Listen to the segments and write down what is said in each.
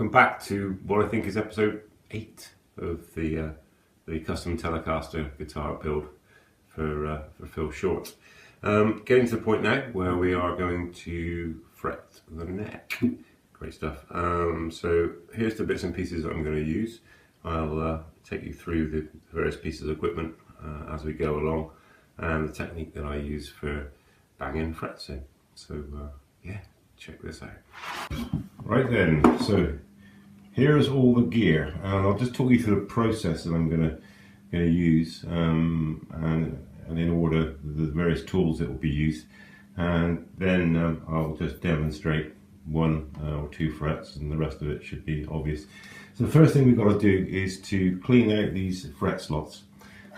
welcome back to what I think is episode 8 of the custom Telecaster guitar build for Phil Short. Getting to the point now where we are going to fret the neck. Great stuff. So here's the bits and pieces that I'm going to use. I'll take you through the various pieces of equipment as we go along, and the technique that I use for banging frets in. So yeah, check this out. Right then, so here's all the gear, and I'll just talk you through the process that I'm going to use, and in order the various tools that will be used, and then I'll just demonstrate one or two frets, and the rest of it should be obvious. So the first thing we've got to do is to clean out these fret slots.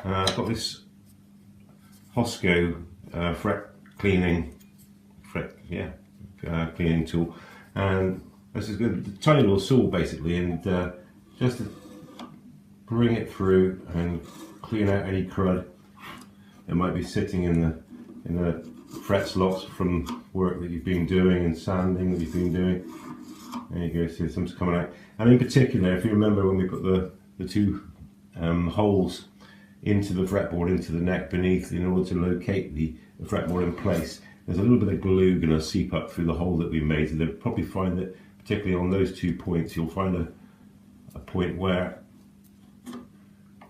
I've got this Hosco fret cleaning tool, and this is a tiny little saw basically, and just to bring it through and clean out any crud that might be sitting in the fret slots from work that you've been doing and sanding that you've been doing. There you go, see some's coming out. And in particular, if you remember when we put the two holes into the fretboard, into the neck beneath, in order to locate the fretboard in place, there's a little bit of glue going to seep up through the hole that we made. So they'll probably find that, particularly on those 2 points, you'll find a point where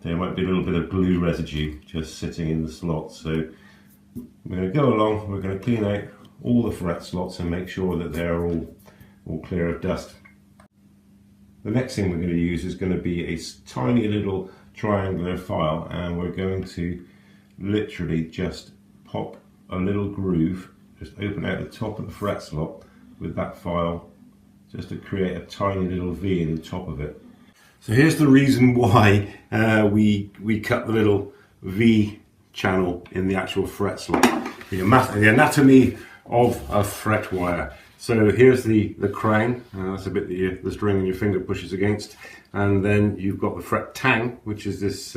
there might be a little bit of glue residue just sitting in the slot. So we're going to go along, we're going to clean out all the fret slots and make sure that they're all clear of dust. The next thing we're going to use is going to be a tiny little triangular file, and we're going to literally just pop a little groove, just open out the top of the fret slot with that file, just to create a tiny little V in the top of it. So here's the reason why we cut the little V channel in the actual fret slot. The anatomy of a fret wire. So here's the crown, that's a bit that the string in your finger pushes against, and then you've got the fret tang, which is this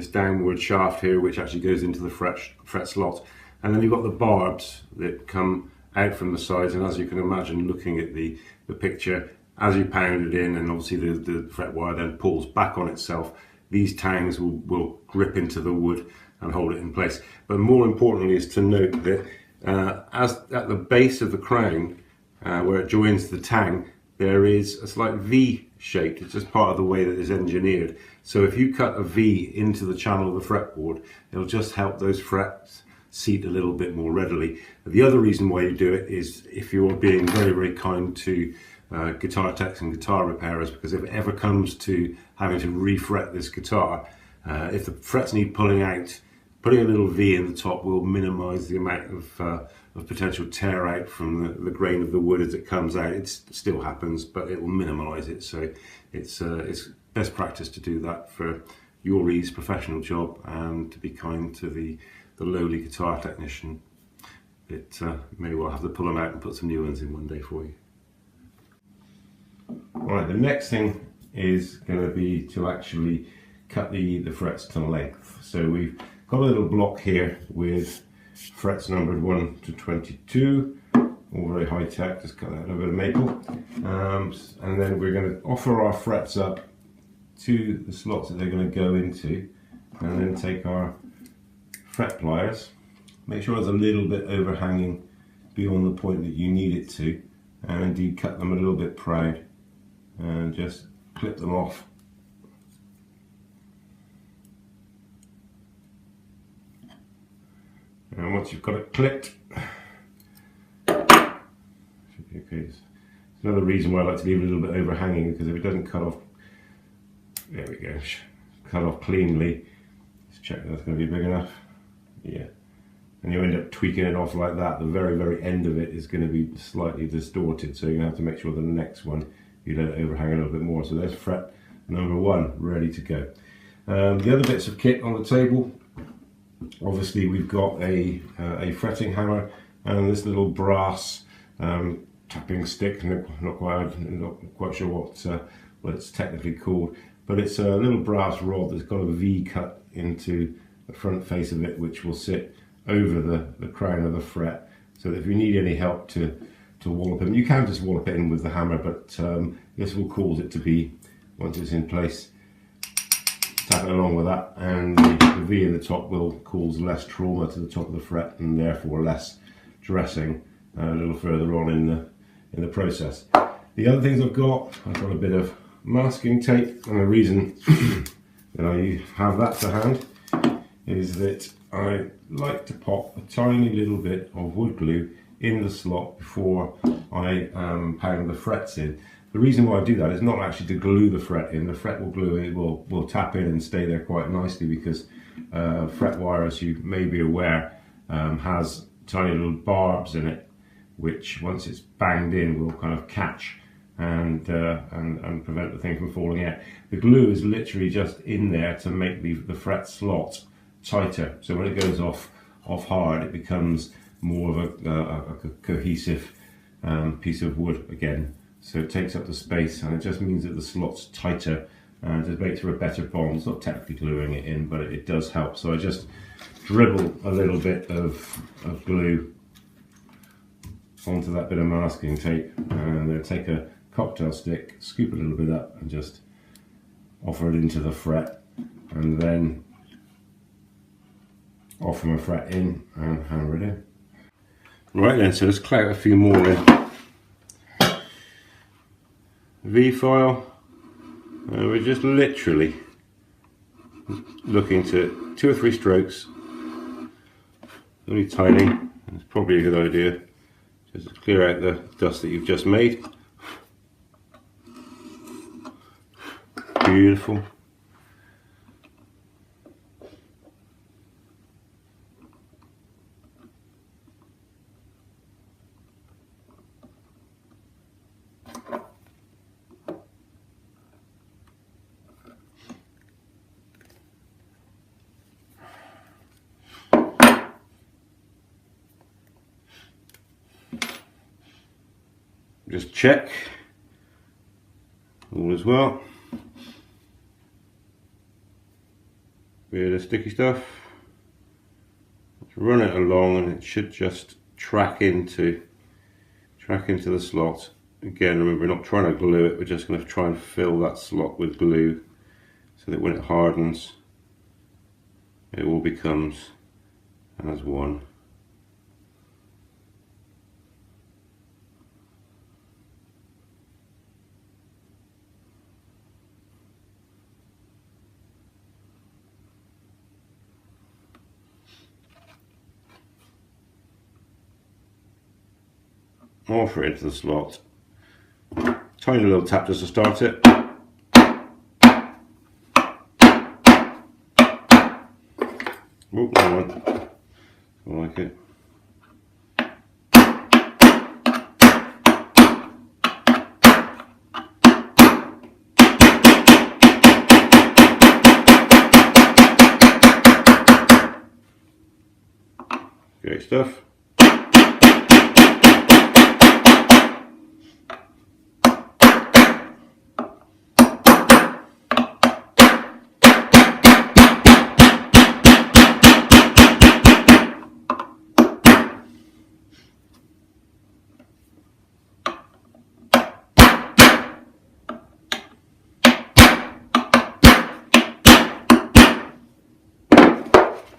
downward shaft here, which actually goes into the fret slot, and then you've got the barbs that come out from the sides. And as you can imagine, looking at the picture, as you pound it in, and obviously the fret wire then pulls back on itself, these tangs will grip into the wood and hold it in place. But more importantly is to note that as at the base of the crown, where it joins the tang, there is a slight V shape. It's just part of the way that it's engineered. So if you cut a V into the channel of the fretboard, it'll just help those frets seat a little bit more readily. The other reason why you do it is if you're being very, very kind to guitar techs and guitar repairers, because if it ever comes to having to refret this guitar, if the frets need pulling out, putting a little V in the top will minimise the amount of potential tear out from the grain of the wood as it comes out. It still happens, but it will minimise it. So it's best practice to do that for your ease, professional job, and to be kind to the lowly guitar technician that may well have to pull them out and put some new ones in one day for you. Right, the next thing is going to be to actually cut the frets to length. So we've got a little block here with frets numbered 1 to 22, all very high tech, just cut that out of a bit of maple. And then we're going to offer our frets up to the slots that they're going to go into, and then take our fret pliers, make sure it's a little bit overhanging beyond the point that you need it to, and indeed cut them a little bit proud, and just clip them off. And once you've got it clipped, should be okay. It's another reason why I like to leave it a little bit overhanging, because if it doesn't cut off, there we go, cut off cleanly, let's check that's going to be big enough. Yeah, and you end up tweaking it off like that. The very, very end of it is going to be slightly distorted, so you're going to have to make sure the next one you let it overhang a little bit more. So there's fret number 1 ready to go. The other bits of kit on the table, obviously we've got a fretting hammer and this little brass tapping stick. Not quite sure what it's technically called, but it's a little brass rod that's got a V cut into the front face of it, which will sit over the crown of the fret, so that if you need any help to wallop them. You can just wallop it in with the hammer, but this will cause it to be, once it's in place, tap it along with that, and the V in the top will cause less trauma to the top of the fret, and therefore less dressing a little further on in the process. The other things I've got a bit of masking tape, and the reason that I have that to hand is that I like to pop a tiny little bit of wood glue in the slot before I pound the frets in. The reason why I do that is not actually to glue the fret in. The fret will glue in, it will tap in and stay there quite nicely, because fret wire, as you may be aware, has tiny little barbs in it, which once it's banged in will kind of catch and prevent the thing from falling out. The glue is literally just in there to make the fret slot tighter, so when it goes off hard, it becomes more of a cohesive piece of wood again. So it takes up the space, and it just means that the slot's tighter, and it makes for a better bond. It's not technically gluing it in, but it does help. So I just dribble a little bit of glue onto that bit of masking tape, and then take a cocktail stick, scoop a little bit up, and just offer it into the fret, and then offer my fret in and hammer it in. Right then, so let's clout a few more in. V-file, we're just literally looking to 2 or 3 strokes, only tiny. It's probably a good idea just to clear out the dust that you've just made. Beautiful. Just check all as well. Bit of sticky stuff. Let's run it along, and it should just track into the slot. Again, remember, we're not trying to glue it, we're just going to try and fill that slot with glue, so that when it hardens, it all becomes as one. Offer it into the slot. Tiny little tap just to start it. Oh, that one. I like it. Great stuff.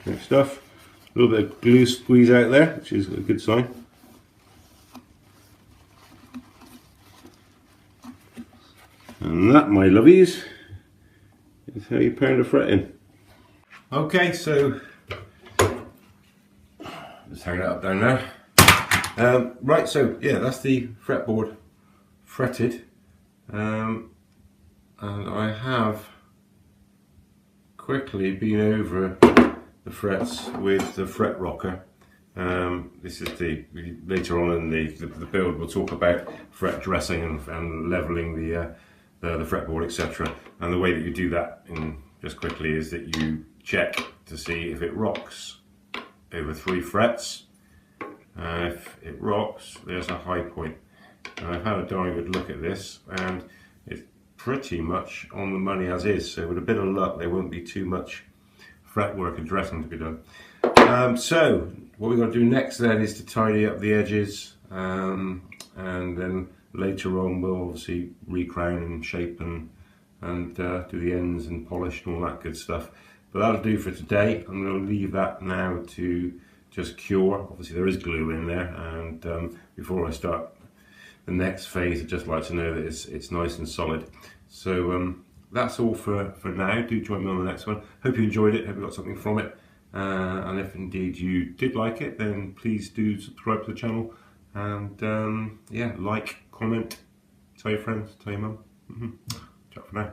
Great stuff. A little bit of glue squeeze out there, which is a good sign. And that, my lovies, is how you pound a fret in. Okay, so just hang that up down there. Right, so yeah, that's the fretboard fretted, and I have quickly been over the frets with the fret rocker. This is later on in the build we'll talk about fret dressing and leveling the fretboard, etc. And the way that you do that just quickly is that you check to see if it rocks over 3 frets. If it rocks, there's a high point. And I've had a darn good look at this, and it's pretty much on the money as is. So with a bit of luck, there won't be too much fretwork and dressing to be done. So what we're going to do next then is to tidy up the edges, and then later on we'll obviously recrown and shape and do the ends and polish and all that good stuff. But that'll do for today. I'm going to leave that now to just cure. Obviously there is glue in there, and before I start the next phase, I'd just like to know that it's nice and solid. So that's all for now. Do join me on the next one. Hope you enjoyed it, hope you got something from it. And if indeed you did like it, then please do subscribe to the channel, and yeah, like, comment, tell your friends, tell your mum. Ciao for now.